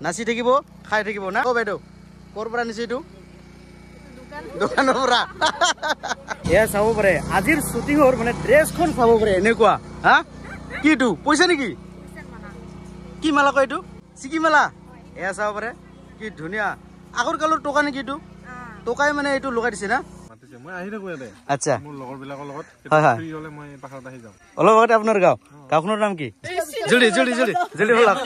নাচি থাকিব খাই থাকিব না ও বাইদেউ ক'ৰ পৰা নিছে এইটো দোকানৰ পৰা এয়া চাব পাৰে আজিৰ শ্বুটিঙৰ মানে ড্ৰেছখন চাব পাৰে এনেকুৱা হা কিটো পইচা নেকি কি মালা কয় এইটো চিকি মালা এয়া চাব পাৰে কি ধুনীয়া আগৰ কালৰ টকা নেকি এইটো টকাই মানে এইটো লগাই দিছে না মই আহি থাকো ইয়াতে আচ্ছা মোৰ লগৰ বিলাকৰ লগত ফ্ৰী হলে মই পাছত আহি যাম অলপ আগতে আপোনাৰ গাঁওখনৰ নাম কি জলদি জলদি জলদি জলদি বলক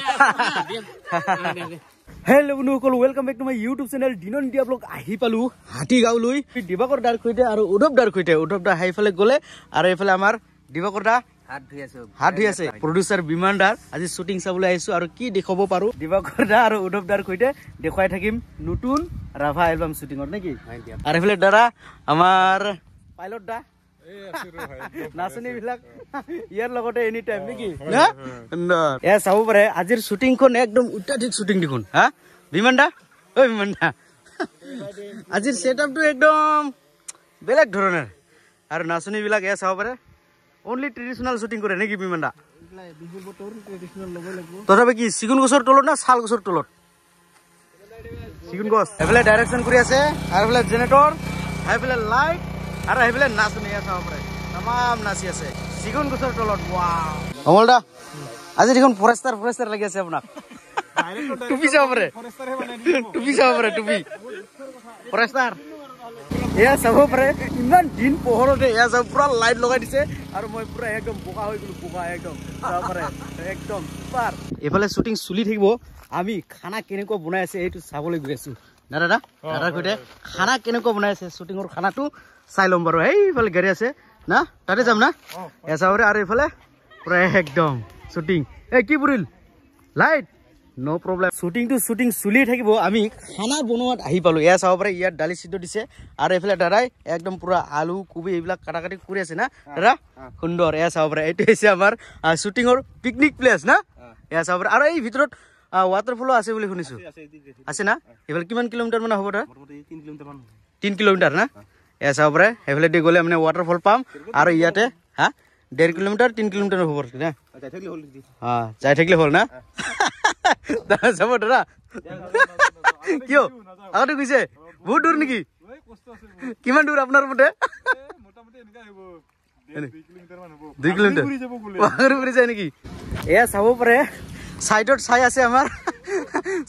হেল্ল' বন্ধুসকল welcome back to my YouTube channel দিনৰ নিতিয়া ব্লগ আহি পালো হাতীগাঁওলৈ দিবাকৰ দাৰ সৈতে আৰু উদ্ধৱ দাৰ সৈতে উদ্ধৱ দা সেইফালে গ'লে আৰু এইফালে আমাৰ দিবাকৰ দা হাত ধুই আছে প্ৰডিউচাৰ বিমান দাৰ আজি শ্বুটিং চাবলৈ আহিছো আৰু কি দেখাব পাৰো দিবাকৰ দা আৰু উদ্ধৱ দাৰ সৈতে দেখুৱাই থাকিম নতুন ৰাভা এলবাম শ্বুটিঙত নেকি আৰু এইফালে দাদা আমাৰ পাইলট দা নাচনী বিলাক ইয়াৰ লগতে এনি টাইম নেকি এয়া চাব পাৰে আজিৰ শ্বুটিংখন একদম অত্যাধিক শ্বুটিং দেখোন হা বিমান দা ঐ বিমান দা আজিৰ ছেটআপটো একদম বেলেগ ধৰণৰ আৰু নাচনী বিলাক এয়া চাব পাৰে অনলি ট্ৰেডিশনাল শ্বুটিং কৰে নেকি বিমান দা তথাপি কি চিগুন গছৰ তলত না শাল গছৰ তলত চিগুন গছ এইফালে ডাইৰেকশ্যন কৰি আছে আৰু এইফালে জেনেৰেটৰ এইফালে লাইট আৰু এইফালে নাচনী চাব পাৰে তামাম নাচি আছে চিগুন গছৰ তলত ৱাও অমল দা আজি দেখোন ফৰেষ্টাৰ লাগি আছে আপোনাক টুপি চাব পাৰে টুপি চাব পাৰে টুপি ফৰেষ্টাৰ এয়া চাব পাৰে ইমান দিন পোহৰতে এয়া চাব পুৰা লাইট লগাই দিছে আৰু মই পুৰা একদম বোকা হৈ গলো বোকা একদম চাব পাৰে একদম পাৰ এইফালে শ্বুটিং চলি থাকিব আমি খানা কেনেকুৱা বনাই আছে এইটো চাবলৈ গৈ আছো দাদা দাদাৰ সৈতে খানা কেনেকুৱা বনাই আছে শ্বুটিঙৰ খানাটো চাই ল'ম বাৰু এইফালে গাড়ী আছে না তাতে যাম না এয়া চাব পাৰে আৰু এইফালে পুৰা একদম শ্বুটিং এই কি বুৰিল লাইট নো প্ৰব্লেম শ্বুটিং চলি থাকিব আমি খানা বনোৱাত আহি পালো এয়া চাব পাৰে ইয়াত দালি সিদ্ধ দিছে আৰু এইফালে দাদাই একদম পুৰা আলু কবি এইবিলাক কাটি কৰি আছে না দাদা সুন্দৰ এয়া চাব পাৰে এইটো হৈছে আমাৰ শ্বুটিঙৰ পিকনিক প্লেচ না এয়া চাব পাৰে আৰু এই ভিতৰত ৱাটাৰফলো আছে বুলি শুনিছো আছে না এইফালে কিমান কিলোমিটাৰ মান হ'ব তাৰ 3 কিলোমিটাৰ না এয়া চাব পাৰে সেইফালে দি গ'লে মানে ৱাটাৰফল পাম আৰু ইয়াতে 1.5 কিলোমিটাৰ 3 কিলোমিটাৰ হ'ব না যাই থাকিলে হ'ল না যাব দাদা কিয় আগতে গৈছে বহুত দূৰ নেকি কিমান দূৰ আপোনাৰ মতে 2 কিলোমিটাৰ যায় নেকি এয়া চাব পাৰে সাইডত চাই আছে আমাৰ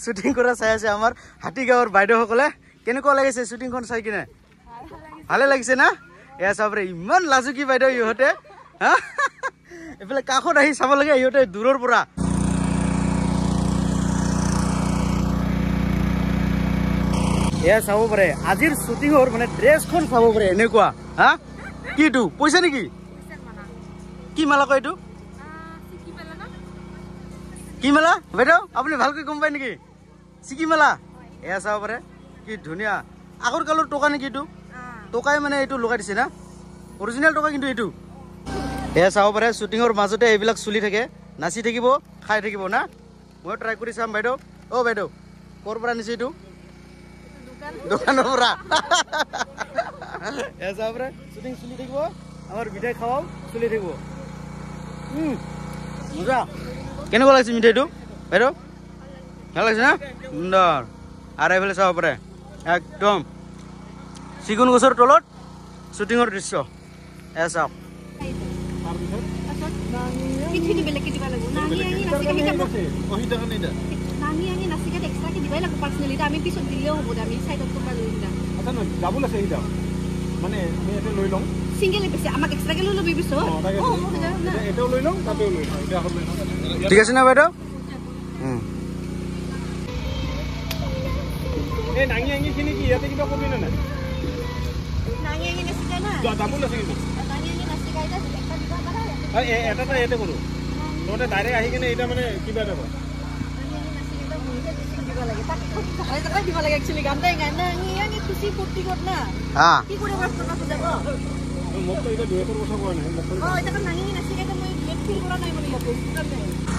শ্বুটিং কৰা চাই আছে আমাৰ হাতীগাঁৱৰ বাইদেউসকলে কেনেকুৱা লাগিছে শ্বুটিংখন চাই কিনে ভালে লাগিছে না এয়া চাব পাৰে ইমান লাজুকী বাইদেউ ইহঁতে এইফালে কাষত আহি চাব লাগে ইহঁতে দূৰৰ পৰা এয়া চাব পাৰে আজিৰ শ্বুটিঙৰ মানে ড্ৰেছখন চাব পাৰে এনেকুৱা হা কিটো পইচা নেকি কি মালা কয় এইটো কি মেলা বাইদেউ আপুনি ভালকৈ গম পায় নেকি চিকি মেলা এয়া চাব পাৰে কি ধুনীয়া আগৰ কালৰ টকা নেকি এইটো টকাই মানে এইটো লগাই দিছে না অৰিজিনেল টকা কিন্তু এইটো এয়া চাব পাৰে শ্বুটিঙৰ মাজতে এইবিলাক চলি থাকে নাচি থাকিব খাই থাকিব না মই ট্ৰাই কৰি চাম বাইদেউ অ বাইদেউ ক'ৰ পৰা নিছে এইটো দোকানৰ পৰা এয়া চাব পাৰে শ্বুটিং চলি থাকিব আমাৰ মিঠাই খাৱাও চলি থাকিব মজা কেনেকুৱা লাগিছে মিঠাইটো বাইদেউ ভাল লাগিছে না সুন্দৰ আৰু এইফালে চাব পাৰে একদম চিগুন গছৰ তলত শ্বুটিঙৰ দৃশ্য এয়া চাওক ঠিক আছে না বাইদেউ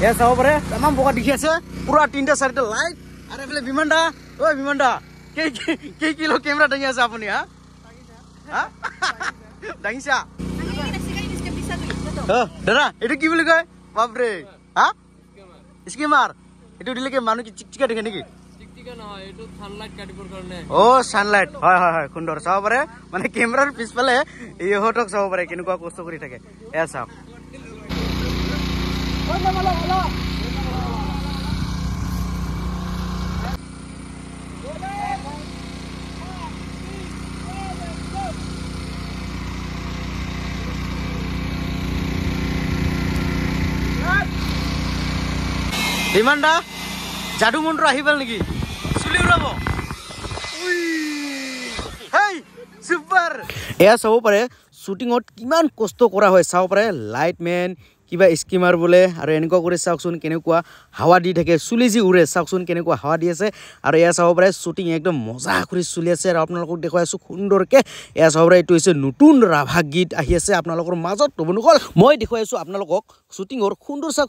এয়া চাব পাৰে তামাম বোকা দেখি আছে পুৰা 3টা 4টা লাইট আৰু এইফালে বিমান দা ঐ বিমান দা কেই কিলো কেমেৰা দাঙি আছে আপুনি দাঙিছা দাদা এইটো কি বুলি কয় বাপৰে স্কিমাৰ এইটো দিলে কি মানুহ কি চিকচিকা দেখে নেকি চিকচিকা নহয় এইটো সানলাইট কাটিবৰ কাৰণে সানলাইট হয় সুন্দৰ চাব পাৰে মানে কেমেৰাৰ পিছফালে ইহঁতক চাব পাৰে কেনেকুৱা কষ্ট কৰি থাকে এয়া চাওক বিমানটা যাদু মন্ত্ৰ আহি পাল নেকি চুলি উৰাব সুপাৰ এয়া চাব পাৰে শ্বুটিঙত কিমান কষ্ট কৰা হয় চাব পাৰে লাইটমেন কিবা স্কিমাৰ বোলে আৰু এনেকুৱা কৰি চাওকচোন কেনেকুৱা হাৱা দি থাকে চুলি যি উৰে চাওকচোন কেনেকুৱা হাৱা দি আছে আৰু এয়া চাব পাৰে শ্বুটিং একদম মজা কৰি চলি আছে আৰু আপোনালোকক দেখুৱাই আছোঁ সুন্দৰকৈ এয়া চাব পাৰে এইটো হৈছে নতুন ৰাভা গীত আহি আছে আপোনালোকৰ মাজত বন্ধুসকল মই দেখুৱাই আছোঁ আপোনালোকক শ্বুটিঙৰ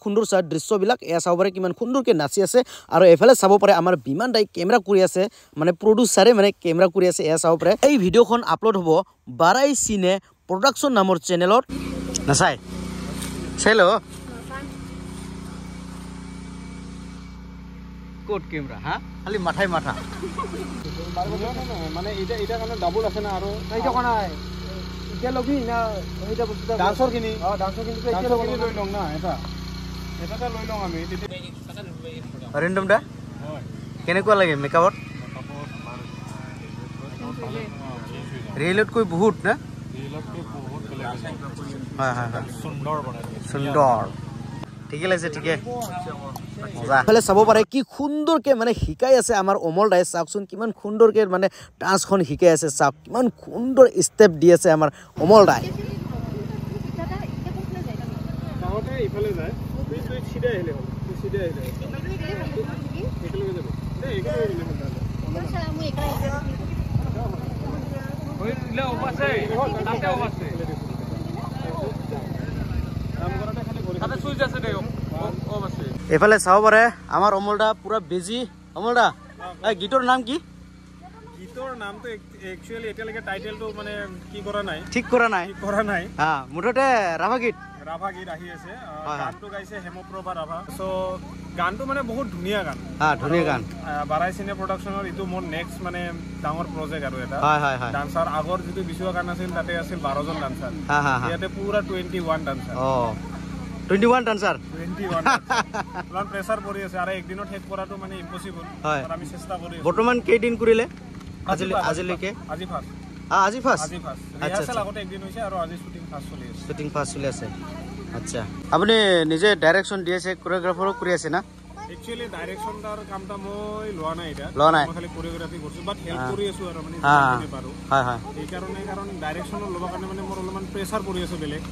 সুন্দৰ চা দৃশ্যবিলাক এয়া চাব পাৰে কিমান সুন্দৰকৈ নাচি আছে আৰু এফালে চাব পাৰে আমাৰ বিমান দাই কেমেৰা কৰি আছে মানে প্ৰডিউচাৰে মানে কেমেৰা কৰি আছে এয়া চাব পাৰে এই ভিডিঅ'খন আপলোড হ'ব বাৰাই চিনে প্ৰডাকশ্যন নামৰ চেনেলত নাচাই Hello. Code camera, ha? Hali mathai matha. মানে এটা কারণে ডাবল আছে না আৰু এইটা কোন নাই ইটা লবি না এইটা বস্তু ডান্সৰ কিনি ডান্সৰ কিন্তু ডান্সৰ কিনি লৈ লং না এটা লৈ লং আমি অৰিন্দম দা কেনেকুৱা লাগে মেকআপত ৰিয়েলত কৈ বহুত না সুন্দৰ ঠিকে লাগিছে ঠিকে মজা চাব পাৰে কি সুন্দৰকে মানে শিকাই আছে আমাৰ অমল দাই চাওকচোন কিমান সুন্দৰকে মানে ডান্সখন শিকাই আছে চাওক কিমান সুন্দৰ ষ্টেপ দি আছে আমাৰ অমল দাই ইফালে যায় তুই সিধা আহিলে হ'ল সিধা আহিলে একেলগে যাব এফালে চাব পাৰে আমাৰ অমলদা পুৰা বেজি অমলদা এই গীতৰ নাম কি গীতৰ নামটো একচুয়ালি এতিয়ালৈকে টাইটেলটো মানে কি কৰা নাই ঠিক কৰা নাই মুঠতে ৰাভা গীত আহি আছে গানটো গাইছে হেমপ্ৰভা ৰাভা সো গানটো মানে বহুত ধুনীয়া গান বাৰাই চিনে প্ৰডাকশ্যনৰ ইটো মোৰ নেক্সট মানে ডাঙৰ প্ৰজেক্ট আৰু এটা ডান্সাৰ আগৰ যিটো বিচুৱা গান আছিল তাতে আছিল 12 জন ডান্সাৰ ইয়াতে পুৰা 21 ডান্সাৰ 21 ডান্সাৰ প্লান প্ৰেছাৰ পৰি আছে আৰু একদিনত শেষ কৰাটো মানে ইম্পসিবল আৰু আমি চেষ্টা কৰি আছো বৰ্তমান কেইদিন কৰিলে আজিলৈকে আজি ফাৰ্ষ্ট ৰিহাৰ্সেল আগতে একদিন হৈছে আৰু আজি শুটিং ফাৰ্ষ্ট চলি আছে আচ্ছা আপুনি নিজে ডাইৰেকশন দি আছে কোৰিওগ্ৰাফাৰো কৰি আছে না একচুয়ালি ডাইৰেকশন তাৰ কামটা মই লোৱা নাই এটা মই খালি কোৰিওগ্ৰাফি কৰিছো বাট হেল্প কৰি আছো আৰু মানে যিখিনি পাৰো এই কাৰণ ডাইৰেকশনৰ লবা কাৰণে মানে মোৰ অলপমান প্ৰেছাৰ পৰি আছে বেলেগ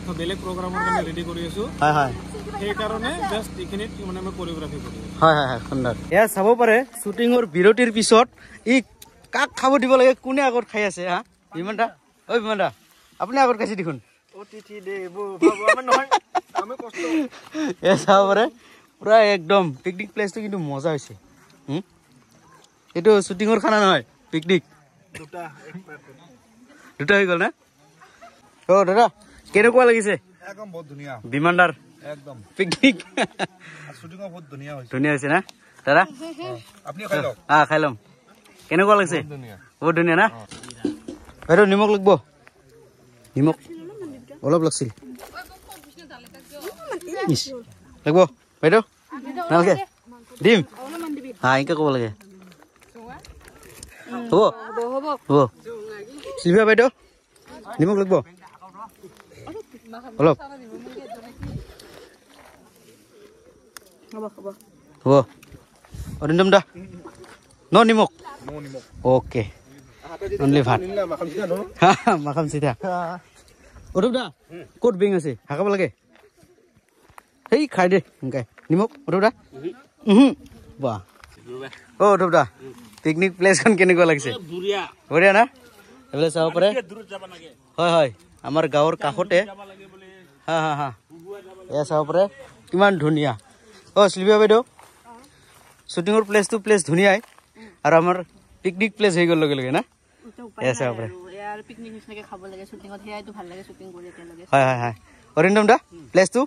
তো বেলেগ প্ৰগ্ৰামৰ কাৰণে ৰেডি কৰি আছো এই কাৰণে জাস্ট এইখিনিত মানে মই কোৰিওগ্ৰাফি কৰি আছো সুন্দৰ এয়া চাব পাৰে শুটিংৰ বিৰতিৰ পিছত ই কাক খাব দিব লাগে কোনে আগত খাই আছে হা বিমানটা বিমানটা আপুনি আগত খাইছে দেখোন চাব পাৰে পুৰা একদম পিকনিক প্লেচটো কিন্তু মজা হৈছে এইটো শ্বুটিঙৰ খানা নহয় পিকনিক দুটা হৈ গ'ল না দাদা কেনেকুৱা লাগিছে একদম বহুত ধুনীয়া বিমানদাৰ একদম পিকনিক শ্বুটিং বহুত ধুনীয়া হৈছে না দাদা আপুনি খাই লওক খাই ল'ম কেনেকুৱা লাগিছে বহুত ধুনীয়া না বাইদেউ নিমখ লাগিব নিমখ অলপ লাগছিল লাগিব বাইদেউ নালাগে দিম এনেকৈ ক'ব লাগে হ'ব শিৱা বাইদেউ নিমখ লাগিব অলপ হ'ব অৰিন্দম দা নিমখ অ'কে অনলি ভাত মাখাম চিধা অৰূপ দা ক'ত বেং আছে হাকাব লাগে সেই খাই দে এনেকৈ নিমখ অৰূপ দা বাহ অৰূপ দা পিকনিক প্লেচখন কেনেকুৱা লাগিছে বঢ়িয়া না এইফালে চাব পাৰে হয় আমাৰ গাঁৱৰ কাষতে এয়া চাব পাৰে কিমান ধুনীয়া শিল্পী বাইদেউ শ্বুটিঙৰ প্লেচ ধুনীয়াই আৰু আমাৰ পিকনিক প্লেচ হৈ গ'ল লগে লগে না এয়া চাব পাৰে অৰিন্দম দা প্লেচটো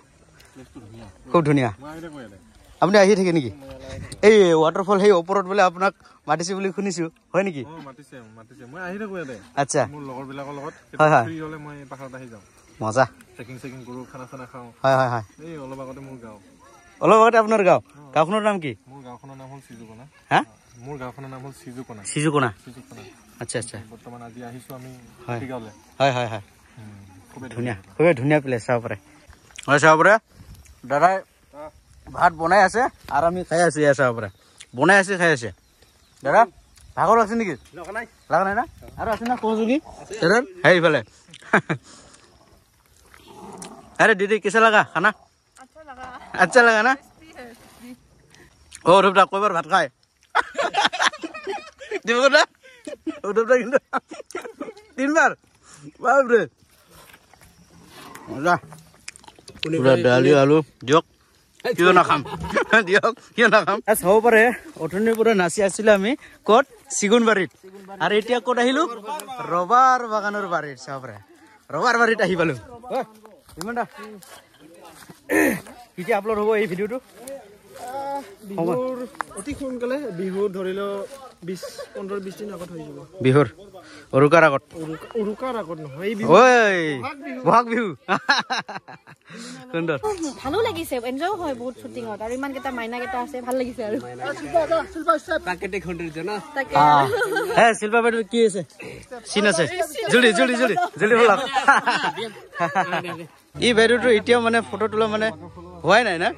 খুব ধুনীয়া আপুনি আহি থাকে নেকি এই ৱাটাৰফল সেই ওপৰত বোলে আপোনাক মাতিছে বুলি শুনিছো হয় নেকি মাতিছে মই আহি থাকো ইয়াতে আচ্ছা মোৰ লগৰ বিলাকৰ লগত ফ্ৰী হলে মই পাহাৰত আহি যাওঁ মজা ট্ৰেকিং কৰো খানা খাওঁ হয় এই অলপ আগতে মোৰ গাঁও অলপ আগতে আপোনাৰ গাঁওখনৰ নাম কি মোৰ গাঁওখনৰ নাম হ'ল সিজুকোনা হা মোৰ গাঁওখনৰ নাম হ'ল সিজুকোনা আচ্ছা বৰ্তমান আজি আহিছো আমি গাঁৱলে হয় খুবেই ধুনীয়া প্লেচ চাব পাৰে চাব পাৰে দাদাই ভাত বনাই আছে আৰু আমি খাই আছো ইয়াত চাব পাৰে বনাই আছে খাই আছে দাদা ভাগৰ আছে নেকি লগা নাই না আৰু আছে না সহযোগী দাদাৰ সেইফালে अरे दीदी कैसा लगा खाना अच्छा लगा ना और कोई बार भात खाए तीन बार बाप रे मजा पूरा दाली आलू दियक किय नाखाम दियक किय नाखाम চাব পাৰে অথনি পুৰা নাচি আছিল আমি কত সিগুনবাৰীত আৰু এতিয়া কত আহিলো ৰবাৰ বাগানৰ বাৰীত চাব পাৰে ৰবাৰ বাৰীত আহি পালো ইমানটা কেতিয়া আপলোড হ'ব এই ভিডিঅ'টো বিহুৰ অতি সোনকালে বিহুৰ ধৰি লও 15-20 দিন আগত হৈ যাব বিহুৰ উৰুকাৰ আগত নহয় এই বিহু বহাগ বিহু সুন্দৰ ভালো লাগিছে এনজয় হয় বহুত শুটিংত আৰু ইমান কেইটা মাইনা কেইটা আছে ভাল লাগিছে আৰু প্ৰাকৃতিক সৌন্দৰ্য না তাকে শিল্পা বাইদেউ কি আছে চিন আছে জলদি হলক ই বাইদেউটো এতিয়াও মানে ফটো তোলা মানে হোৱাই নাই না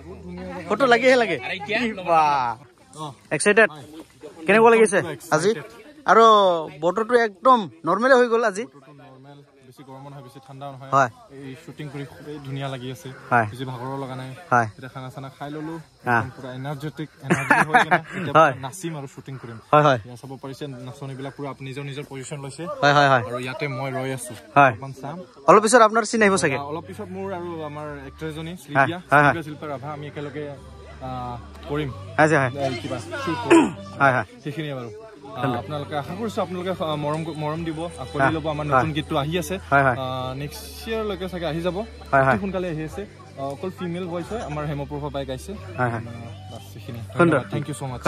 ফটো লাগিহে লাগে এক্সাইটেড কেনেকুৱা লাগিছে আজি আৰু বতৰটো একদম নৰ্মেলে হৈ গ'ল আজি বেছি গৰম নহয় বেছি ঠাণ্ডা নহয় হয় এই শুটিং কৰি খুবেই ধুনীয়া লাগি আছে বেছি ভাগৰৰ লগা নাই এটা খানা চানা খাই ললো পুৰা এনাৰ্জেটিক এনাৰ্জি হৈ কিনে নাচিম আৰু শুটিং কৰিম ইয়াত চাব পাৰিছে নাচনীবিলাক পুৰা নিজৰ পজিশ্যন লৈছে আৰু ইয়াতে মই ৰৈ আছো অকণ চাম অলপ পিছত আপোনাৰ চিন আহিব চাগে অলপ পিছত মোৰ আৰু আমাৰ এক্টৰজনী শিল্পা ৰাভা আমি একেলগে কৰিম কিবা সেইখিনিয়ে বাৰু আপোনালোকে আশা কৰিছো আপোনালোকে মৰম দিব কৰি ল'ব আমাৰ নতুন গীতটো আহি আছে নেক্সট ইয়াৰলৈকে চাগে আহি যাব সোনকালে আহি আছে অকল ফিমেল ভইচ হয় আমাৰ হেমপ্ৰভা বাই গাইছে বাছ সেইখিনি থেংক ইউ ছ' মাছ